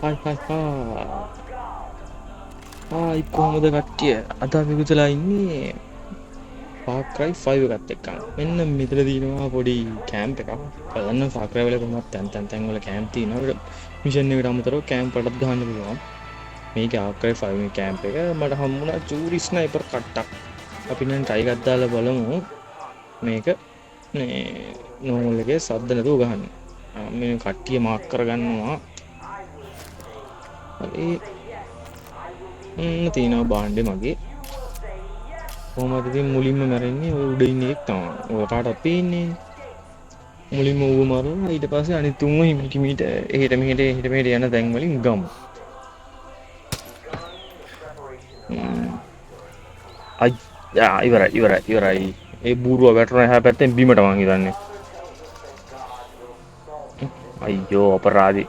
හයි හයි හා ආයි කොහොමද කට්ටිය අද අපි පුතලා ඉන්නේ Far Cry 5 එකත් එක්ක. මෙන්න මෙතන තියෙනවා පොඩි කැම්ප් එකක්. බලන්න Far Cry වල කොහොමද තැන් වල කැම්ප් තියෙනවා. මිෂන් එකට අමතරව කැම්ප් එකටත් ගහන්න පුළුවන්. මේක Far Cry 5 මේ කැම්ප් එක මට හම්බුණා චූරි ස්නයිපර් කට්ටක්. අපි නම් try එකක් දාලා බලමු. මේක මේ normal එකේ සද්ද නැතුව ගහන්න. මේ කට්ටිය මාක් කරගන්නවා. හරි තියෙනවා බාණ්ඩේ මගේ. කොහොමද ඉතින් මුලින්ම මැරෙන්නේ ඔය උඩ ඉන්න එකක් තමයි. ඔය කාටවත් පේන්නේ මුලින්ම ඌව මරලා ඊට පස්සේ අනිත් තුන්ව හිමිට එහෙට මෙහෙට යන තැන් වලින් ගමු. අයියා ඉවරයි. ඒ බූරුව වැටුණා එහා පැත්තෙන් බිමට මං හිතන්නේ. අයියෝ අපරාධි.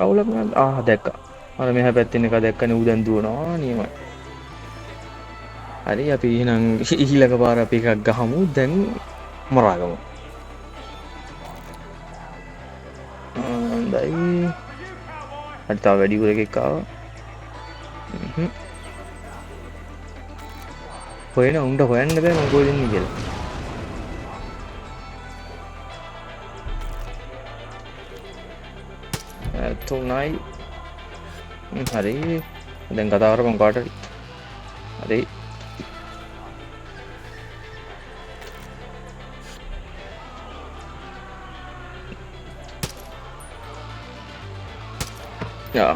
අවුලක් නෑ. දැක්කා. අර මෙහා පැත්තෙන් එක දැක්කනේ ඌ දැන් දුවනවා නියමයි. හරි අපි එහෙනම් ඊළඟ පාර අපි එකක් ගහමු දැන් මරාගමු. හොඳයි. හරි තව වැඩි එකෙක් ආවා. උන්ට හොයන්න බෑ මම කොහෙද ඉන්නේ කියලා. තුනයි. හරි. දැන් කතා කරමු කාට හරි. හරි. යා.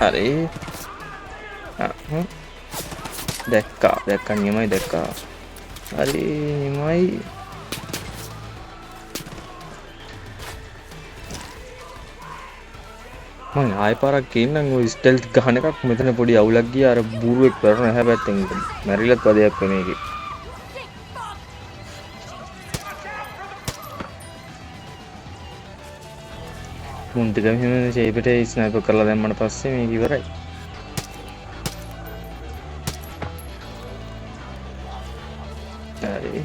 හරි. දැක්කා නියමයි දැක්කා. හරි නියමයි. මං ආයෙ පාරක් කියන්නම් ඔය ස්ටෙල්ත් ගහන එකක් මෙතන පොඩි අවුලක් ගියා අර බූරුවෙක් කරන එහා පැත්තෙන් මැරිලත් වදයක් වෙන එකේ. මුන්තිකම හිමනේ ෂේප්ට ස්නයිපර් කරලා දැම්මට පස්සේ මේක ඉවරයි. හරි.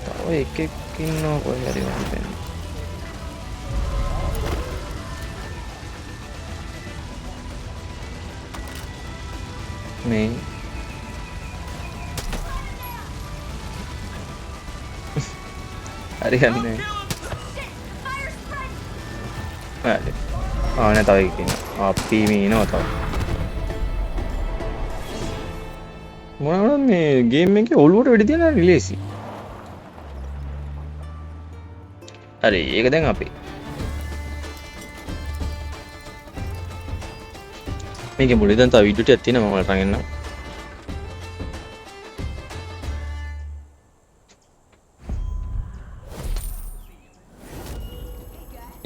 තව එකෙක් ඉන්නවා කොහේ හරි මම හිතන්නේ. මේ හරියන්නේ. හරි. නෑ තව එකෙක් ඉන්නවා. අපි මේ ඉනවා තව. මොනවද මේ ගේම් එකේ ඔළුවට වෙඩි තියන රිලේසි. හරි ඒක දැන් අපි. මේකේ මුලින් දැන් තව වීඩියෝ ටිකක් තියෙනවා මම අරන් එන්නම්.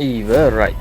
ඉවරයි.